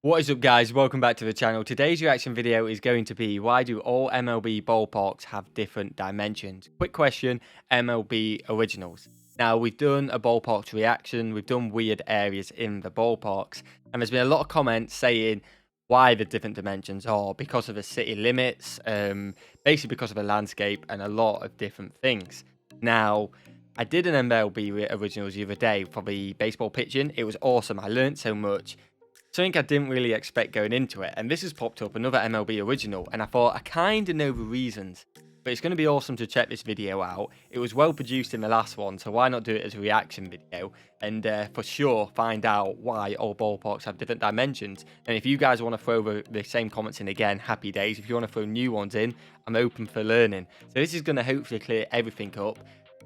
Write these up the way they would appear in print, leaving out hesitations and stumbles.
What is up, guys? Welcome back to the channel. Today's reaction video is going to be, why do all MLB ballparks have different dimensions? Quick question, MLB Originals. Now, we've done a ballparks reaction, we've done weird areas in the ballparks, and there's been a lot of comments saying why the different dimensions are because of the city limits, basically because of the landscape and a lot of different things. Now, I did an MLB Originals the other day for the baseball pitching. It was awesome. I learned so much. Something I didn't really expect going into it, and this has popped up, another MLB original, and I thought I kind of know the reasons, but it's going to be awesome to check this video out. It was well produced in the last one, so why not do it as a reaction video, and for sure find out why all ballparks have different dimensions. And if you guys want to throw the same comments in again, happy days. If you want to throw new ones in, I'm open for learning. So this is going to hopefully clear everything up.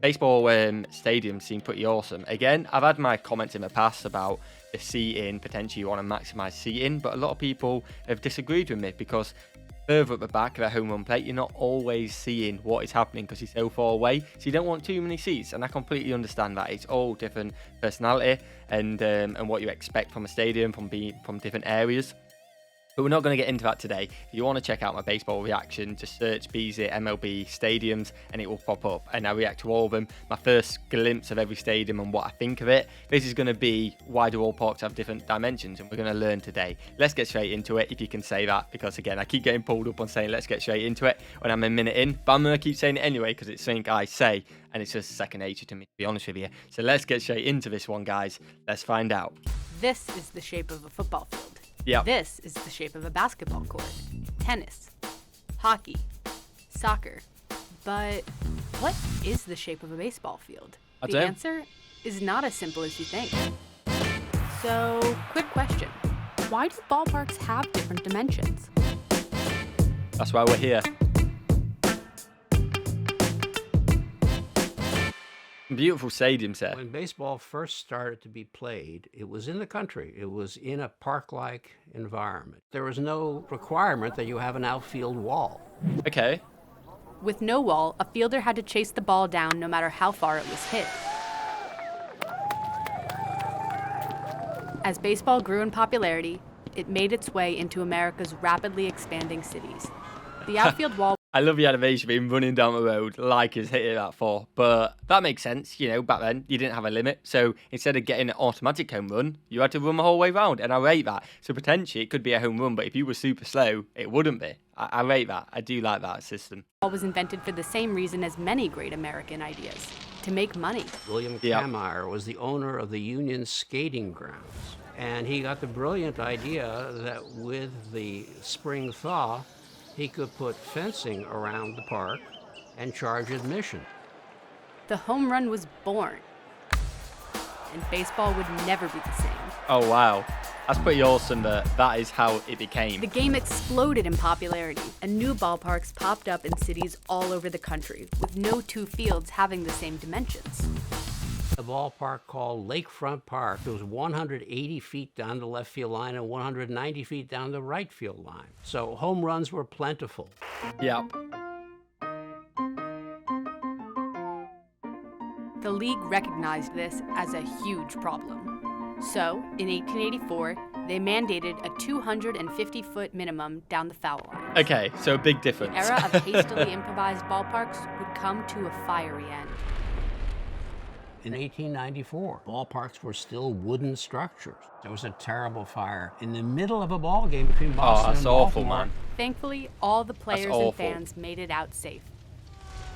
Baseball stadiums seem pretty awesome. Again, I've had my comments in the past about the seating, potentially you want to maximise seating, but a lot of people have disagreed with me because further at the back of the home run plate, you're not always seeing what is happening because you're so far away, so you don't want too many seats, and I completely understand that. It's all different personality and what you expect from a stadium, from different areas. But we're not going to get into that today. If you want to check out my baseball reaction, just search BZ MLB stadiums and it will pop up. And I react to all of them. My first glimpse of every stadium and what I think of it. This is going to be why do all parks have different dimensions, and we're going to learn today. Let's get straight into it, if you can say that, because again, I keep getting pulled up on saying let's get straight into it when I'm a minute in. But I'm going to keep saying it anyway because it's something I say and it's just second nature to me, to be honest with you. So let's get straight into this one, guys. Let's find out. This is the shape of a football field. Yep. This is the shape of a basketball court, tennis, hockey, soccer. But what is the shape of a baseball field? The answer is not as simple as you think. So, quick question. Why do ballparks have different dimensions? That's why we're here. Beautiful stadium set. When baseball first started to be played, it was in the country. It was in a park-like environment. There was no requirement that you have an outfield wall. Okay. With no wall, a fielder had to chase the ball down no matter how far it was hit. As baseball grew in popularity, it made its way into America's rapidly expanding cities. The outfield wall I love the animation of him running down the road like he's hit it that far, but that makes sense. You know, back then you didn't have a limit, so instead of getting an automatic home run, you had to run the whole way round, and I rate that. So potentially it could be a home run, but if you were super slow, it wouldn't be. I rate that. I do like that system. Was invented for the same reason as many great American ideas, to make money. William Kammerer was the owner of the Union Skating Grounds, and he got the brilliant idea that with the spring thaw, he could put fencing around the park and charge admission. The home run was born, and baseball would never be the same. Oh, wow. That's pretty awesome that is how it became. The game exploded in popularity, and new ballparks popped up in cities all over the country, with no two fields having the same dimensions. A ballpark called Lakefront Park. It was 180 feet down the left field line and 190 feet down the right field line. So home runs were plentiful. Yeah. The league recognized this as a huge problem. So, in 1884, they mandated a 250-foot minimum down the foul line. Okay, so a big difference. The era of hastily improvised ballparks would come to a fiery end. In 1894, ballparks were still wooden structures. There was a terrible fire in the middle of a ball game between Boston and Baltimore. Oh, that's awful, man. Thankfully, all the players and fans made it out safe.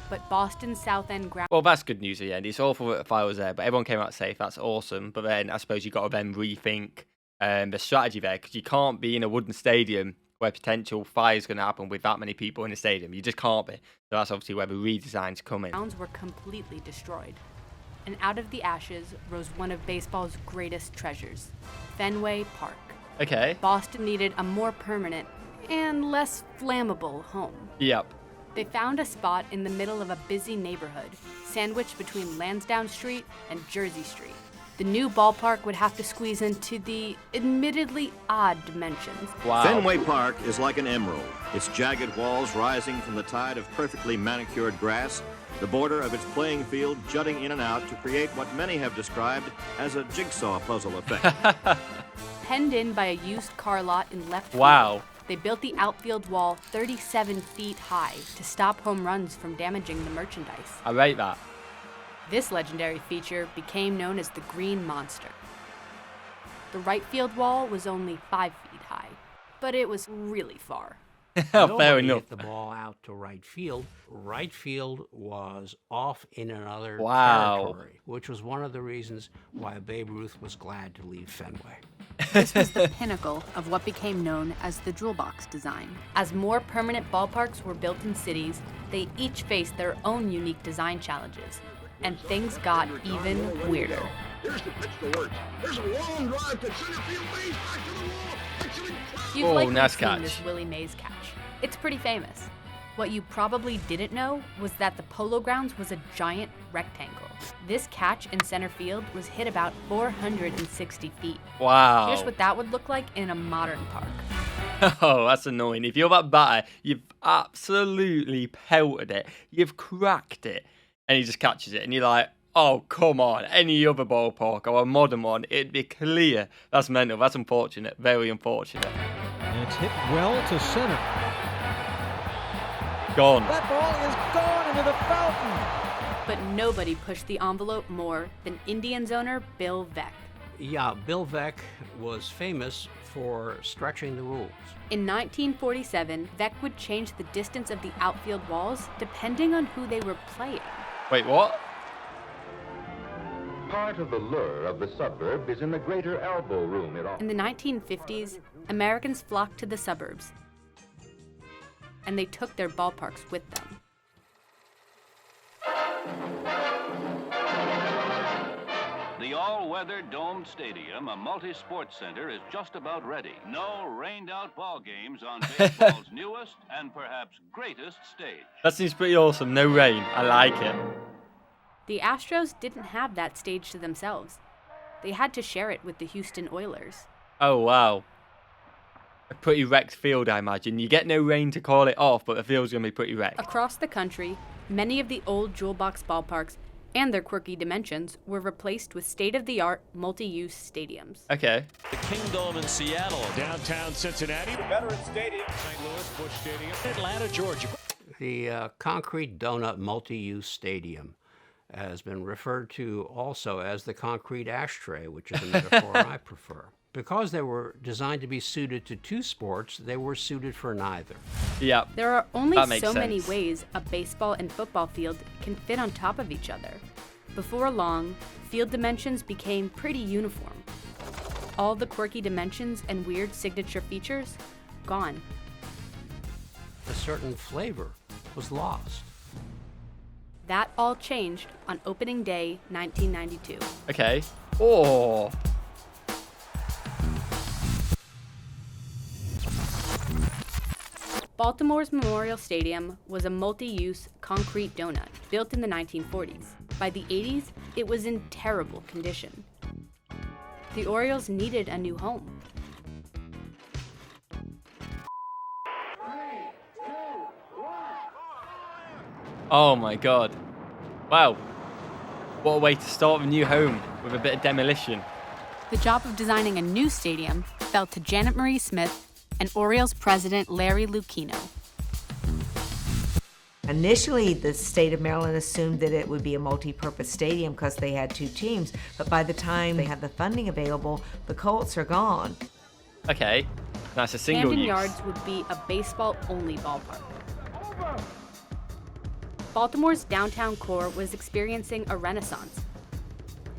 But Boston's South End ground... Well, that's good news at the end. It's awful that the fire was there, but everyone came out safe. That's awesome. But then I suppose you've got to then rethink the strategy there, because you can't be in a wooden stadium where potential fire is going to happen with that many people in the stadium. You just can't be. So that's obviously where the redesigns come in. Grounds were completely destroyed. And out of the ashes rose one of baseball's greatest treasures, Fenway Park. Okay. Boston needed a more permanent and less flammable home. Yep. They found a spot in the middle of a busy neighborhood, sandwiched between Lansdowne Street and Jersey Street. The new ballpark would have to squeeze into the admittedly odd dimensions. Wow. Fenway Park is like an emerald, its jagged walls rising from the tide of perfectly manicured grass, the border of its playing field jutting in and out to create what many have described as a jigsaw puzzle effect. penned in by a used car lot in left field. Wow. They built the outfield wall 37 feet high to stop home runs from damaging the merchandise. I rate that. This legendary feature became known as the Green Monster. The right field wall was only 5 feet high, but it was really far. Fair Nobody enough. hit the ball out to right field. Right field was off in another Wow. territory, which was one of the reasons why Babe Ruth was glad to leave Fenway. This was the pinnacle of what became known as the jewel box design. As more permanent ballparks were built in cities, they each faced their own unique design challenges, and things got even weirder. Here's the pitch to work. There's a long drive to center field base, back to the wall. Excellent catch. You've Oh, likely nice seen catch. this Willie Mays catch. It's pretty famous. What you probably didn't know was that the Polo Grounds was a giant rectangle. This catch in center field was hit about 460 feet. Wow. Here's what that would look like in a modern park. Oh, that's annoying. If you're that batter, you've absolutely pelted it. You've cracked it. And he just catches it. And you're like, oh, come on. Any other ballpark or a modern one, it'd be clear. That's mental. That's unfortunate. Very unfortunate. And it's hit well to center. Gone. That ball is gone into the fountain. But nobody pushed the envelope more than Indians owner Bill Veeck. Yeah, Bill Veeck was famous for stretching the rules. In 1947, Veeck would change the distance of the outfield walls depending on who they were playing. Wait, what? Part of the lure of the suburb is in the greater elbow room it offers. In the 1950s, Americans flocked to the suburbs, and they took their ballparks with them. The all-weather domed stadium, a multi-sports center, is just about ready. No rained-out ball games on baseball's newest and perhaps greatest stage. That seems pretty awesome. No rain. I like it. The Astros didn't have that stage to themselves. They had to share it with the Houston Oilers. Oh, wow. A pretty wrecked field, I imagine. You get no rain to call it off, but the field's going to be pretty wrecked. Across the country, many of the old jewel box ballparks and their quirky dimensions were replaced with state-of-the-art multi-use stadiums. Okay. The Kingdome in Seattle. Downtown Cincinnati. Veterans Stadium. St. Louis, Busch Stadium. Atlanta, Georgia. The concrete donut multi-use stadium has been referred to also as the concrete ashtray, which is a metaphor I prefer. Because they were designed to be suited to two sports, they were suited for neither. Yeah. There are only That makes so many sense. ways a baseball and football field can fit on top of each other. Before long, field dimensions became pretty uniform. All the quirky dimensions and weird signature features, gone. A certain flavor was lost. That all changed on opening day 1992. Okay. Oh. Baltimore's Memorial Stadium was a multi-use concrete donut built in the 1940s. By the 80s, it was in terrible condition. The Orioles needed a new home. Oh my god. Wow. What a way to start a new home with a bit of demolition. The job of designing a new stadium fell to Janet Marie Smith and Orioles president Larry Lucchino. Initially, the state of Maryland assumed that it would be a multi-purpose stadium because they had two teams, but by the time they had the funding available, the Colts are gone. Okay. That's a single Camden use. Yards would be a baseball-only ballpark. Baltimore's downtown core was experiencing a renaissance.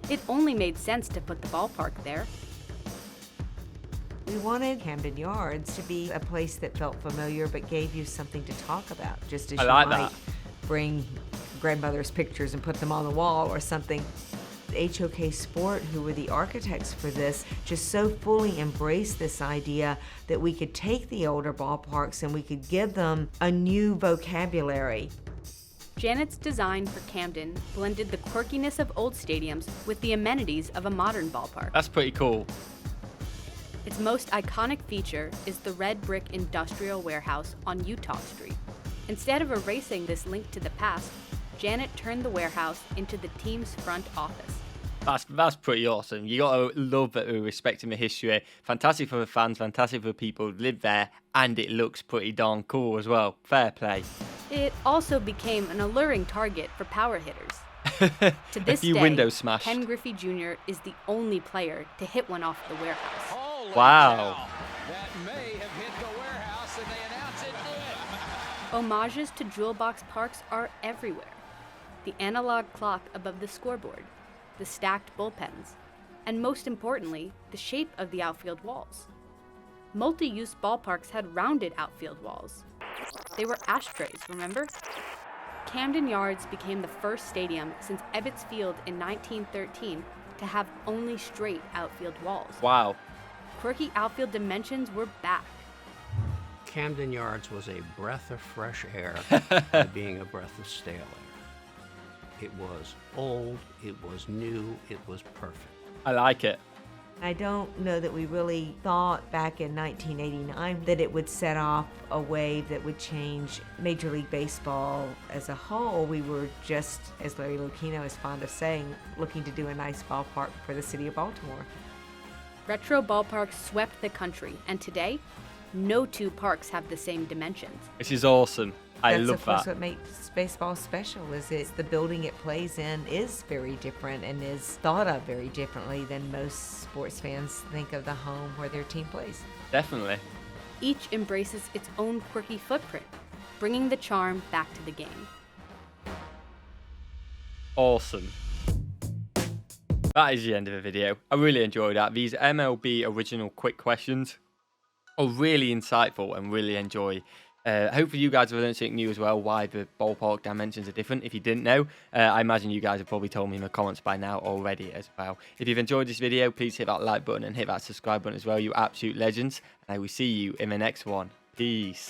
It only made sense to put the ballpark there. We wanted Camden Yards to be a place that felt familiar but gave you something to talk about, just as I you like might that. bring grandmother's pictures and put them on the wall or something. HOK Sport, who were the architects for this, just so fully embraced this idea that we could take the older ballparks and we could give them a new vocabulary. Janet's design for Camden blended the quirkiness of old stadiums with the amenities of a modern ballpark. That's pretty cool. Its most iconic feature is the red brick industrial warehouse on Utah Street. Instead of erasing this link to the past, Janet turned the warehouse into the team's front office. That's pretty awesome. You gotta love respecting the history. Fantastic for the fans, fantastic for the people who live there, and it looks pretty darn cool as well. Fair play. It also became an alluring target for power hitters. To this few day, windows smashed. Ken Griffey Jr. is the only player to hit one off the warehouse. Holy Wow. cow. That may have hit the warehouse, and they announce it did. Homages to jewel box parks are everywhere. The analog clock above the scoreboard, the stacked bullpens, and most importantly, the shape of the outfield walls. Multi-use ballparks had rounded outfield walls. They were ashtrays, remember? Camden Yards became the first stadium since Ebbets Field in 1913 to have only straight outfield walls. Wow. Quirky outfield dimensions were back. Camden Yards was a breath of fresh air by being a breath of stale air. It was old, it was new, it was perfect. I like it. I don't know that we really thought back in 1989 that it would set off a wave that would change Major League Baseball as a whole. We were just, as Larry Lucchino is fond of saying, looking to do a nice ballpark for the city of Baltimore. Retro ballparks swept the country, and today, no two parks have the same dimensions. This is awesome. I That's love of course that. what makes baseball special is it's the building it plays in is very different and is thought of very differently than most sports fans think of the home where their team plays. Definitely. Each embraces its own quirky footprint, bringing the charm back to the game. Awesome. That is the end of the video. I really enjoyed that. These MLB original quick questions are really insightful and really enjoy. Hopefully you guys have learned something new as well, why the ballpark dimensions are different. If you didn't know, I imagine you guys have probably told me in the comments by now already as well. If you've enjoyed this video, please hit that like button and hit that subscribe button as well, you absolute legends. And I will see you in the next one. Peace.